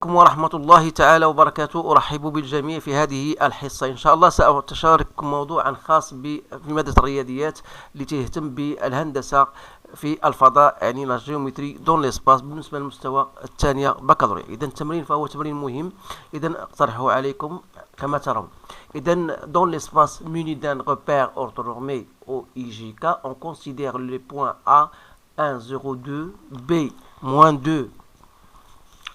عليكم ورحمة الله تعالى وبركاته. أرحب بالجميع في هذه الحصة. إن شاء الله سأتشارككم موضوعا خاص في مادة الرياضيات اللي تهتم بالهندسة في الفضاء، يعني لا جيومتري دون ليسباس بالنسبة للمستوى الثانية بكالوريا. إذا التمرين فهو تمرين مهم، إذا أقترحه عليكم كما ترون. إذا دون ليسباس muni d'un repère orthonormé OIJK, on considère les points A 1, 0, 2, B, moins 2,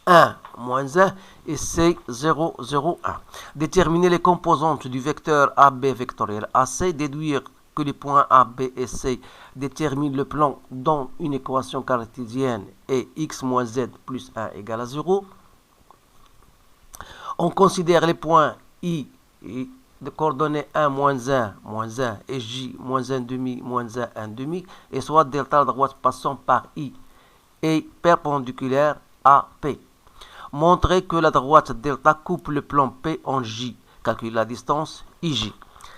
1, moins 1 et C 0, 0, 1. Déterminer les composantes du vecteur AB vectoriel AC, déduire que les points A, B et C déterminent le plan dans une équation cartésienne et x moins z plus 1 égale à 0. On considère les points I de coordonnées 1, moins 1 et J, moins 1 demi, moins 1, 1 demi, et soit delta à droite passant par I est perpendiculaire à P. Montrer que la droite delta coupe le plan P en J. Calculer la distance IJ.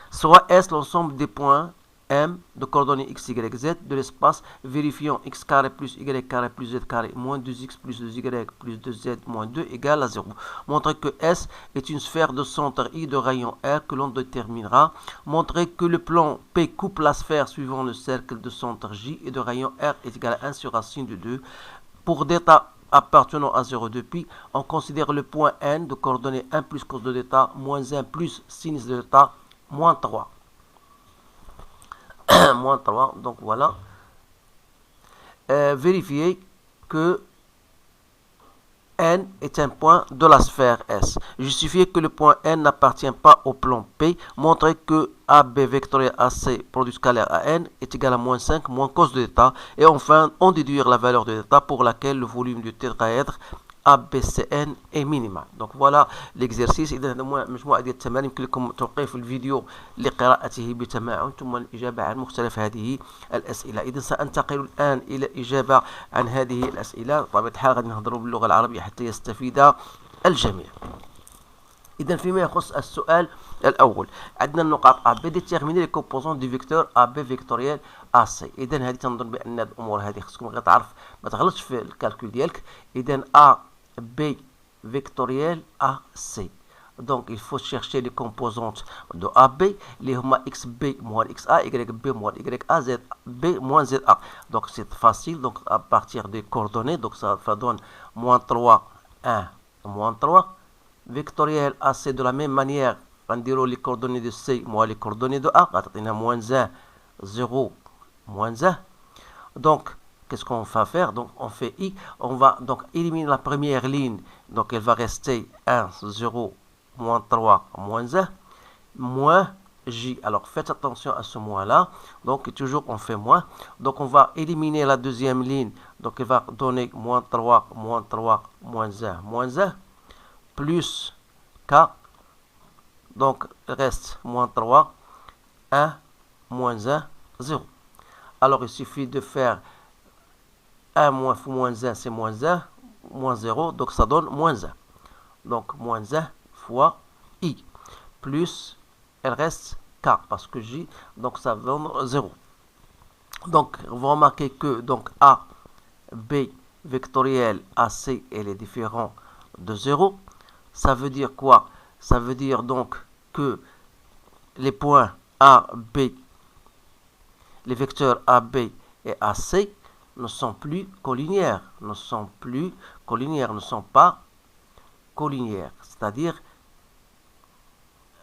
Soit S l'ensemble des points M de coordonnées x, y, z de l'espace, vérifiant x carré plus y carré plus z carré moins 2x plus 2y plus 2z moins 2 égale à 0. Montrer que S est une sphère de centre I de rayon R que l'on déterminera. Montrer que le plan P coupe la sphère suivant le cercle de centre J et de rayon R est égal à 1 sur racine de 2. Pour delta appartenant à 0 de pi, on considère le point N de coordonnées 1 plus cos de delta moins 1 plus sinus de delta moins 3. Moins 3, donc voilà. Vérifier que N est un point de la sphère S. Justifier que le point N n'appartient pas au plan P. Montrer que AB vectoriel AC produit scalaire à N est égal à moins 5 moins cos de θ. Et enfin, on déduire la valeur de θ pour laquelle le volume du tétraèdre ABCN est minimal. Donc voilà l'exercice. إذا هذا مجموعة ديال التمارين يمكن لكم توقيف الفيديو لقراءته بتمعن ثم الإجابة عن مختلف هذه الأسئلة. إذا سأنتقل الآن إلى إجابة عن هذه الأسئلة. بطبيعة الحال غادي نهضروا باللغة العربية حتى يستفيد الجميع. إذا فيما يخص السؤال الأول عندنا النقاط A B déterminer les composantes du vecteur AB vectoriel AC. إذا هذه تنظن بأن الأمور هذه خصكم غير تعرف ما تغلطش في الكالكول ديالك. إذا A B vectoriel AC. Donc il faut chercher les composantes de AB, les huma XB moins XA, YB moins YA, ZB moins ZA. Donc c'est facile, donc à partir des coordonnées, donc ça donne moins 3, 1, moins 3. Vectoriel AC de la même manière, on dira les coordonnées de C moins les coordonnées de A, on a moins 1, 0, moins 1. Donc qu'est-ce qu'on va faire? Donc on fait I, on va donc éliminer la première ligne, donc elle va rester 1, 0, moins 3, moins 1, moins J. Alors faites attention à ce moins là, donc toujours on fait moins, donc on va éliminer la deuxième ligne, donc elle va donner moins 3, moins 3, moins 1, moins 1, plus K, donc il reste moins 3, 1, moins 1, 0. Alors il suffit de faire 1 moins 1, c'est moins 1, moins 0, donc ça donne moins 1. Donc moins 1 fois I, plus, elle reste K, parce que J, donc ça donne 0. Donc vous remarquez que donc A, B, vectoriel, AC, elle est différent de 0. Ça veut dire quoi? Ça veut dire donc que les points A, B, les vecteurs AB et AC ne sont plus collinéaires, ne sont pas collinéaires. C'est-à-dire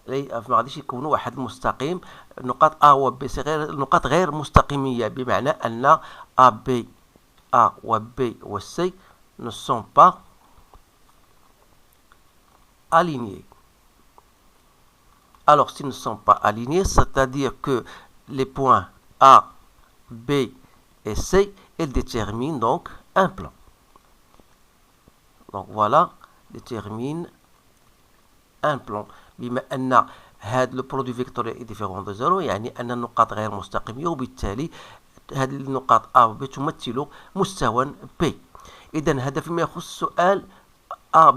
ما غاديش يكونوا واحد مستقيم. نقاط A و B غير نقاط غير مستقيمية، بمعنى أن A و B و C ne sont pas alignés. Alors s'ils ne sont pas alignés, c'est-à-dire que les points A, B et C, ils déterminent donc un plan. Donc voilà, détermine un plan. بما أن هذا البرودوي فيكتوريال est différent de 0، يعني أن النقاط غير مستقيمية، وبالتالي هذه النقاط A و B تمثل مستوى P. إذا هذا فيما يخص السؤال A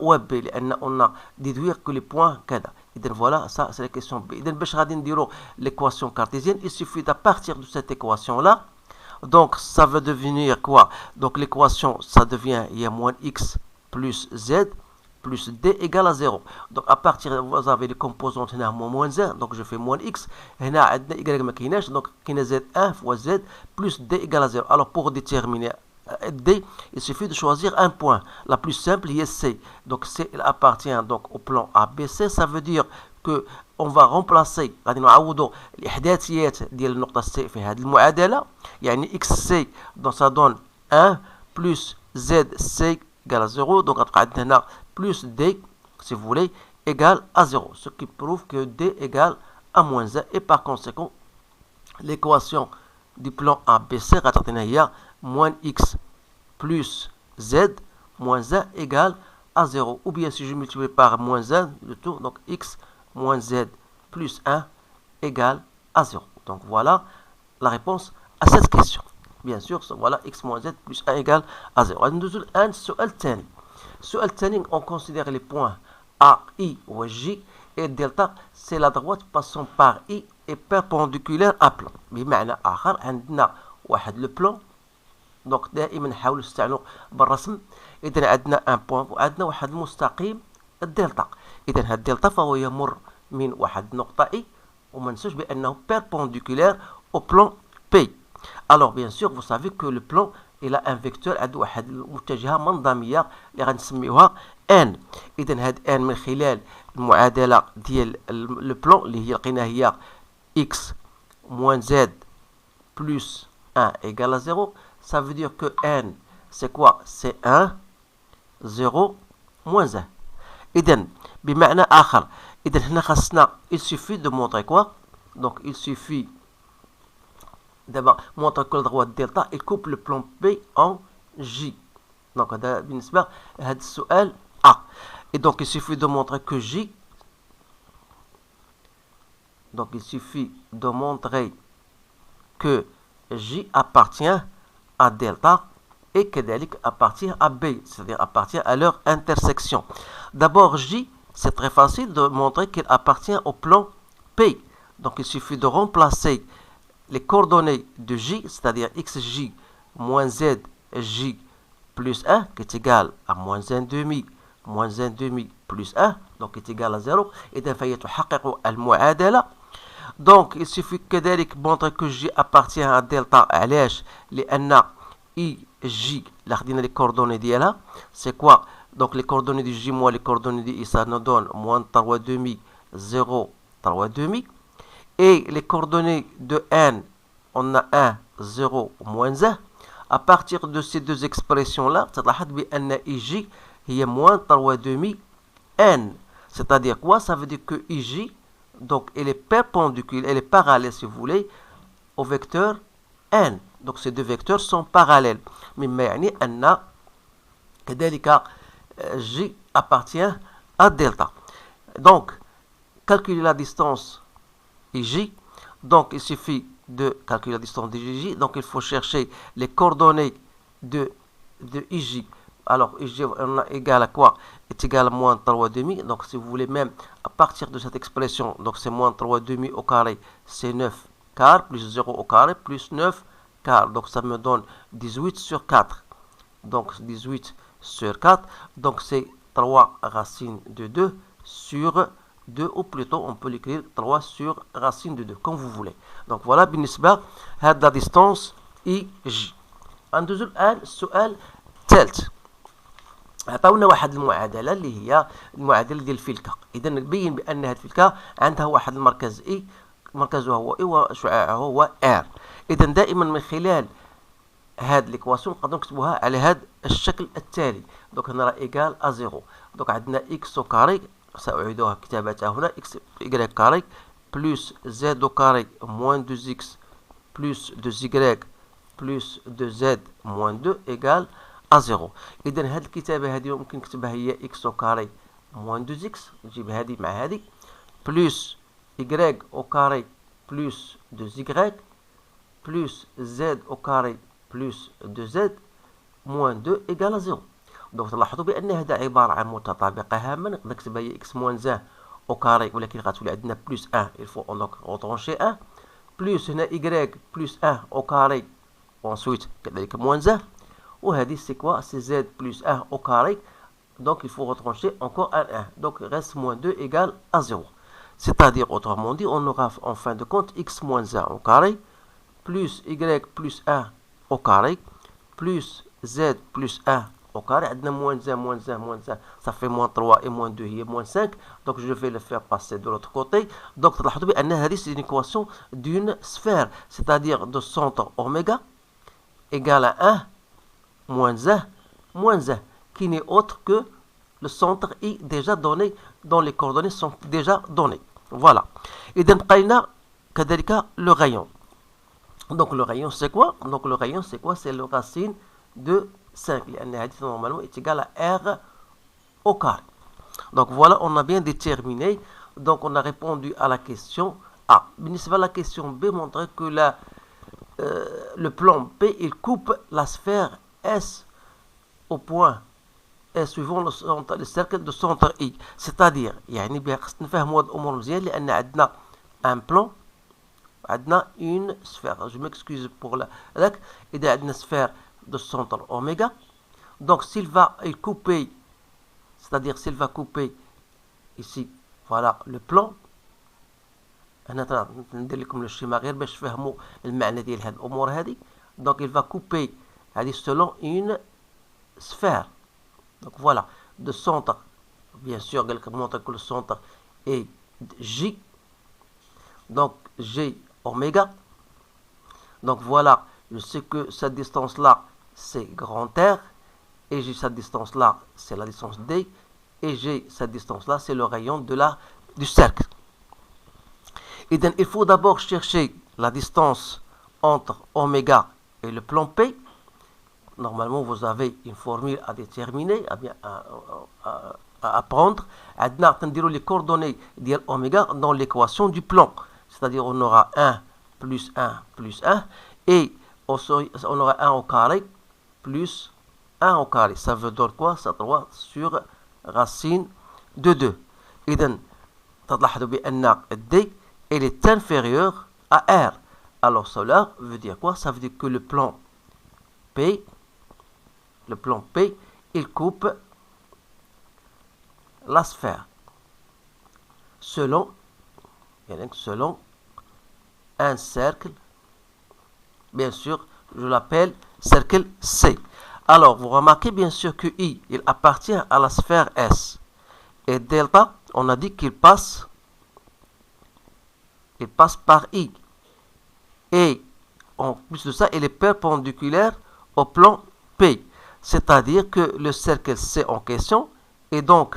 و B، لأن قلنا déduire que les points كذا. إذا voilà, ça c'est la question B. إذا باش غادي نديرو l'équation cartésienne, il suffit d'à partir de cette équation là. Donc ça va devenir quoi? Donc l'équation ça devient il y a moins x plus Z plus D égale à 0. Donc à partir, vous avez les composantes هنا moins 1, donc je fais moins X. هنا عندنا Y ما كايناش, donc كاينه Z1 fois Z plus D égale à 0. Alors pour déterminer D, il suffit de choisir un point. La plus simple est C. Donc C il appartient donc au plan ABC. Ça veut dire que on va remplacer, غادي نعوضوا الإحداثيات ديال النقطة C في هذه المعادلة. يعني XC donc ça donne 1 plus ZC égale à 0. Donc غتبقى عندنا هنا plus D, si vous voulez, égale à 0. Ce qui prouve que D égale à moins 1. Et par conséquent, l'équation du plan ABC هي moins X plus Z moins 1 égale à 0. Ou bien si je multiplie par moins 1, le tout, donc X moins Z plus 1 égale à 0. Donc voilà la réponse à cette question. Bien sûr, voilà X moins Z plus 1 égale à 0. السؤال الثاني. السؤال الثاني, on considère les points A, I ou J et delta, c'est la droite passant par I et perpendiculaire à plan. بمعنى آخر عندنا واحد لو بلان, دونك دائما نحاول نستعملوا بالرسم. إذا عندنا ان بوان وعندنا واحد المستقيم الدلتا. إذا هاد الدلتا فهو يمر من واحد النقطة I وما ننسوش بأنه perpendiculaire au plan P. Alors bien sûr, vous savez que le plan il a un vecteur عنده واحد المتجهة منظمية اللي غنسميوها n. إذا هاد n من خلال المعادلة ديال لو بلان اللي هي لقيناها هي x moins z plus 1 égale à 0. Ça veut dire que n c'est quoi? C'est 1 0 moins 1. إذا بمعنى آخر, إذا هنا خاصنا il suffit de montrer quoi? Donc il suffit d'abord montrer que la droite delta il coupe le plan P en J. Donc هذا بالنسبة لهذا السؤال A. Et donc il suffit de montrer que J, donc il suffit de montrer que J appartient à delta et كذلك appartient à B, c'est-à-dire appartient à leur intersection. D'abord J, c'est très facile de montrer qu'il appartient au plan P. Donc il suffit de remplacer les coordonnées de J, c'est-à-dire xj moins zj plus 1, qui est égal à moins 1 demi plus 1, donc qui est égal à 0. إذا فهي تحقق المعادلة. Donc il suffit كذلك montrer que J appartient à delta. علاش؟ لأن IJ là خدينا les coordonnées ديالها. C'est quoi? Donc les coordonnées de J moins les coordonnées de I, ça nous donne moins 3 demi 0 3 demi. Et les coordonnées de n, on a 1, 0, moins 1. À partir de ces deux expressions-là, تلاحظ بأن IJ هي moins 3 demi n. C'est-à-dire quoi? Ça veut dire que IJ, donc elle est perpendiculaire, elle est parallèle si vous voulez, au vecteur n. Donc ces deux vecteurs sont parallèles. مما يعني أن كذلك J appartient à delta. Donc, calculer la distance IJ. Donc il suffit de calculer la distance de IJ. Donc il faut chercher les coordonnées de IJ. Alors IJ on a égal à quoi? Est égal à moins 3 demi. Donc si vous voulez même à partir de cette expression, donc c'est moins 3 demi au carré, c'est 9 quart plus 0 au carré plus 9 quart. Donc ça me donne 18 sur 4. Donc 18 sur 4. Donc c'est 3 racines de 2 sur 2, ou plutôt on peut l'écrire 3 sur racine de 2, comme vous voulez. Donc voilà بالنسبة هاد la distance IJ. ندوزو الآن السؤال الثالث. عطاونا واحد المعادلة اللي هي المعادلة ديال الفلكة. إذا نبين بأن هاد الفلكة عندها واحد المركز I، مركزها هو I وشعاعه هو R. إذا دائما من خلال هاد ليكواسيون نقدروا نكتبوها على هاد الشكل التالي. دونك هنا راه إيكال أ 0. دونك عندنا إكس أو كاري، سأعيدها كتابتها هنا x y carré plus z au carré moins 2x plus 2y plus 2z moins 2 égale à 0. إذا هذه الكتابة هذه ممكن نكتبها هي x au carré moins 2x، نجيب هذه مع هذه plus y au carré plus 2y plus z au carré plus 2z moins 2 égale à 0. دونك تلاحظوا بان هذا عباره عن متطابقه هامه. نقدر نكتبها هي اكس موان 1 او كاري، ولكن غتولي عندنا بلس 1 الفو دونك غوطرونشي 1 بلس هنا ايكغيك بلس 1 او كاري وانسويت كذلك موان 1. وهذه سي كوا؟ سي زد بلس 1 او كاري Donc, il faut retrancher encore un 1. Donc, il reste moins 2 égale à 0. C'est-à-dire, autrement dit, on aura en fin de compte x moins 1 au carré, plus y plus 1 au carré, plus z plus 1 au carré. On a moins 1, moins 1, moins 1, ça fait moins 3 et moins 2 et moins 5. Donc, je vais le faire passer de l'autre côté. Donc, c'est une équation d'une sphère, c'est-à-dire de centre oméga égale à 1 moins 1 moins 1, qui n'est autre que le centre I déjà donné, dont les coordonnées sont déjà données. Voilà. Et d'un le rayon. Donc le rayon c'est quoi? Donc le rayon c'est quoi? C'est le racine de 5. Normalement est égal à R au carré. Donc voilà, on a bien déterminé. Donc on a répondu à la question A. La question B montrait que le plan P il coupe la sphère S au point S suivant le cercle de centre I. C'est-à-dire, يعني خصنا نفهموا هاد الامور مزيان لان عندنا un plan, عندنا une sphère. Je m'excuse pour la إذا عندنا sphère de centre oméga. Donc s'il va couper, c'est-à-dire s'il va couper ici, voilà le plan. أنا ندير لكم le schéma غير باش تفهموا المعنى ديال هاد الامور هذه. Donc il va couper هذه selon une sphère. Donc voilà, de centre, bien sûr, elle montre que le centre est J, donc G oméga. Donc voilà, je sais que cette distance-là, c'est grand R, et J, cette distance-là, c'est la distance D, et G, cette distance-là, c'est le rayon du cercle. Et donc, il faut d'abord chercher la distance entre oméga et le plan P. Normalement, vous avez une formule à déterminer, à apprendre. On a les coordonnées d'oméga dans l'équation du plan. C'est-à-dire, on aura 1 plus 1 plus 1. Et on aura 1 au carré plus 1 au carré. Ça veut dire quoi? Ça doit sur racine de 2. Et donc, D elle est inférieure à R. Alors, cela veut dire quoi? Ça veut dire que le plan P, il coupe la sphère selon un cercle, bien sûr, je l'appelle cercle C. Alors, vous remarquez bien sûr que I, il appartient à la sphère S. Et delta, on a dit qu'il passe par I. Et en plus de ça, il est perpendiculaire au plan P. C'est-à-dire que le cercle C en question est donc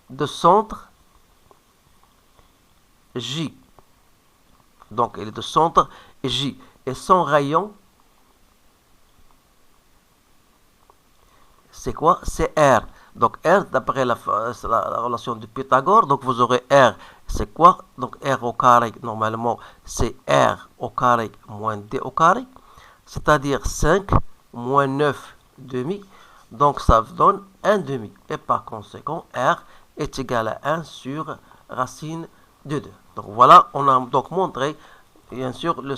de centre J. Donc, il est de centre J. Et son rayon, c'est quoi? C'est R. Donc, R, d'après la relation de Pythagore, donc vous aurez R, c'est quoi? Donc, R au carré, normalement, c'est R au carré moins D au carré. C'est-à-dire 5 moins 9 demi, donc ça donne 1 demi. Et par conséquent, R est égal à 1 sur racine de 2. Donc voilà, on a donc montré, bien sûr, que le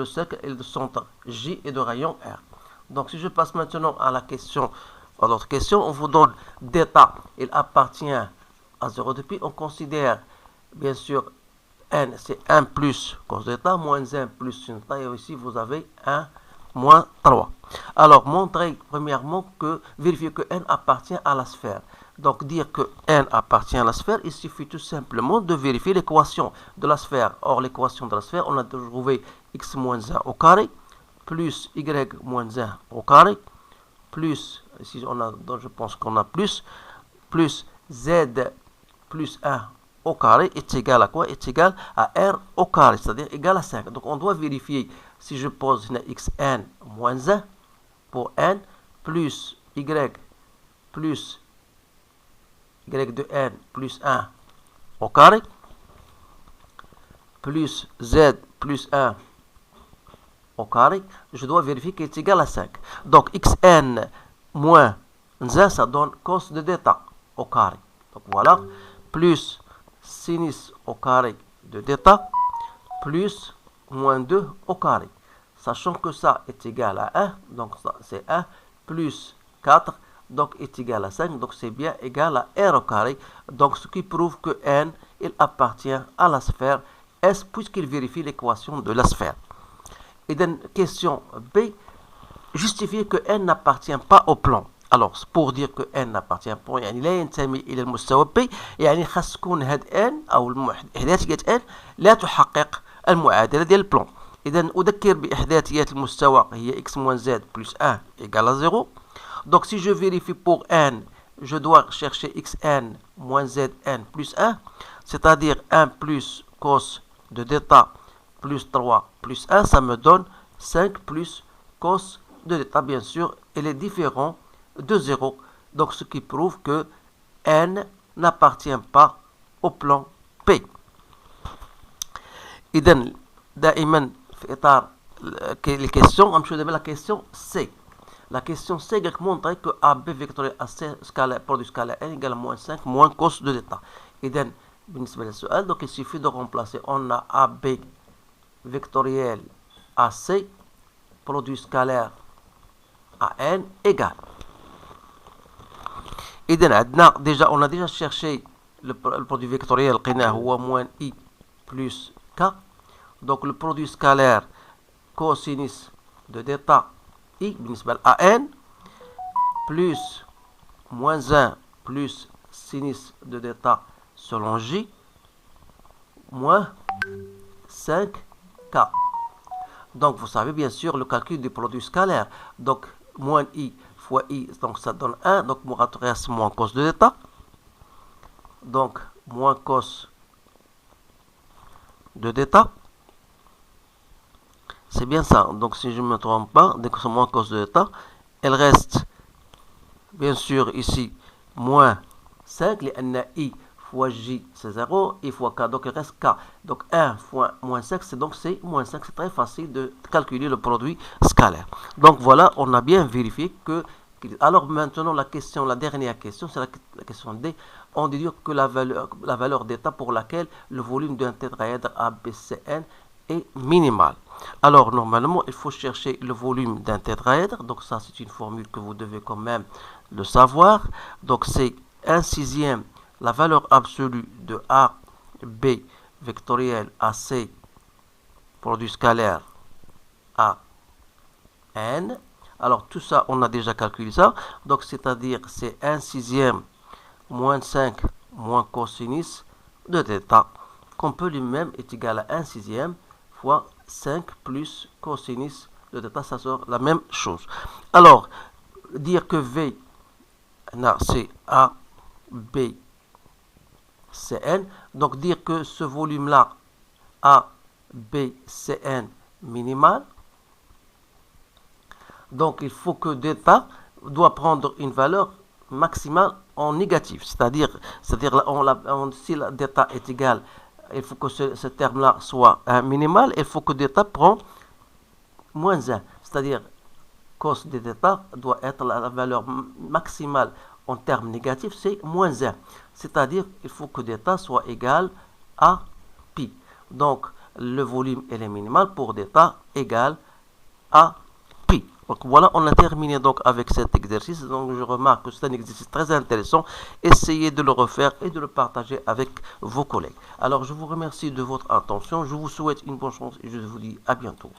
cercle est de centre J et de rayon R. Donc si je passe maintenant à l'autre question, on vous donne d'état, il appartient à 0 de pi, on considère, bien sûr, n c'est 1 plus cos d'état, moins 1 plus sin d'état, et ici vous avez 1 moins 3. Alors, vérifier que n appartient à la sphère. Donc, dire que n appartient à la sphère, il suffit tout simplement de vérifier l'équation de la sphère. Or, l'équation de la sphère, on a trouvé x moins 1 au carré, plus y moins 1 au carré, plus, ici je pense qu'on a plus z plus 1 au carré est égal à quoi? Est égal à r au carré, c'est-à-dire égal à 5. Donc, on doit vérifier si je pose xn moins 1 pour n plus y de n plus 1 au carré plus z plus 1 au carré, je dois vérifier qu'il est égal à 5. Donc xn moins 1, ça donne cos de d'état au carré. Donc voilà, plus sinus au carré de d'état plus moins 2 au carré. Sachant que ça est égal à 1, donc ça c'est 1 plus 4, donc est égal à 5, donc c'est bien égal à r au carré, donc ce qui prouve que n, il appartient à la sphère S puisqu'il vérifie l'équation de la sphère. Et dans question B, justifier que n n'appartient pas au plan. alors pour dire que n n'appartient pas يعني لا ينتمي الى المستوى P يعني خاص تكون هاد n او احداثيات n لا تحقق المعادله ديال البلان. اذا اذكر باحداثيات المستوى هي x moins z plus 1 égale à 0. donc si je vérifie pour n, je dois chercher xn moins zn plus 1, c'est-à-dire 1 plus cos de θ plus 3 plus 1, ça me donne 5 plus cos de θ, bien sûr, elle est différent de 0. Donc ce qui prouve que n n'appartient pas au plan P. إذن دائما في إطار les questions, on va la question C. La question C montre que AB vectoriel AC scalaire produit scalaire n égale à moins 5 moins cos de θ. إذن بالنسبة للسؤال, donc il suffit de remplacer. On a AB vectoriel AC produit scalaire à n égale. إذن déjà on a déjà cherché le produit vectoriel لقيناه هو moins I plus K. donc le produit scalaire cosinus de θ I بالنسبة à n plus moins 1 plus sinus de θ selon J moins 5K. donc vous savez bien sûr le calcul du produit scalaire. donc moins I fois I, donc ça donne 1, donc mon reste moins cos de θ, donc moins cos de θ, c'est bien ça. donc si je ne me trompe pas, dès que c'est moins cos de θ, elle reste bien sûr ici moins 5, les n I fois J c'est 0, I fois K, donc il reste K, donc 1 fois moins 5, c'est moins 5, c'est très facile de calculer le produit scalaire. donc voilà, on a bien vérifié que. Alors maintenant la dernière question, c'est la question D. On dit que la valeur d'état pour laquelle le volume d'un tétraèdre ABCN est minimal. Alors normalement il faut chercher le volume d'un tétraèdre, donc ça c'est une formule que vous devez quand même le savoir. donc c'est 1/6 la valeur absolue de AB vectoriel AC produit scalaire à n. Alors tout ça, on a déjà calculé ça. donc c'est-à-dire c'est 1/6 moins 5 moins cosinus de θ, qu'on peut lui-même est égal à 1/6 fois 5 plus cosinus de θ, ça sort la même chose. Alors, dire que V, c'est A, B, C, N. donc dire que ce volume-là, A, B, C, N, minimal. donc il faut que θ doit prendre une valeur maximale en négatif, c'est-à-dire si la θ est égale, il faut que ce terme-là soit minimal, il faut que θ prend moins 1, c'est-à-dire cos de θ doit être la valeur maximale en termes négatifs, c'est moins 1, c'est-à-dire il faut que θ soit égal à pi. donc le volume est minimal pour θ égal à pi. Donc voilà, on a terminé donc avec cet exercice. Donc je remarque que c'est un exercice très intéressant. Essayez de le refaire et de le partager avec vos collègues. Alors je vous remercie de votre attention. Je vous souhaite une bonne chance et je vous dis à bientôt.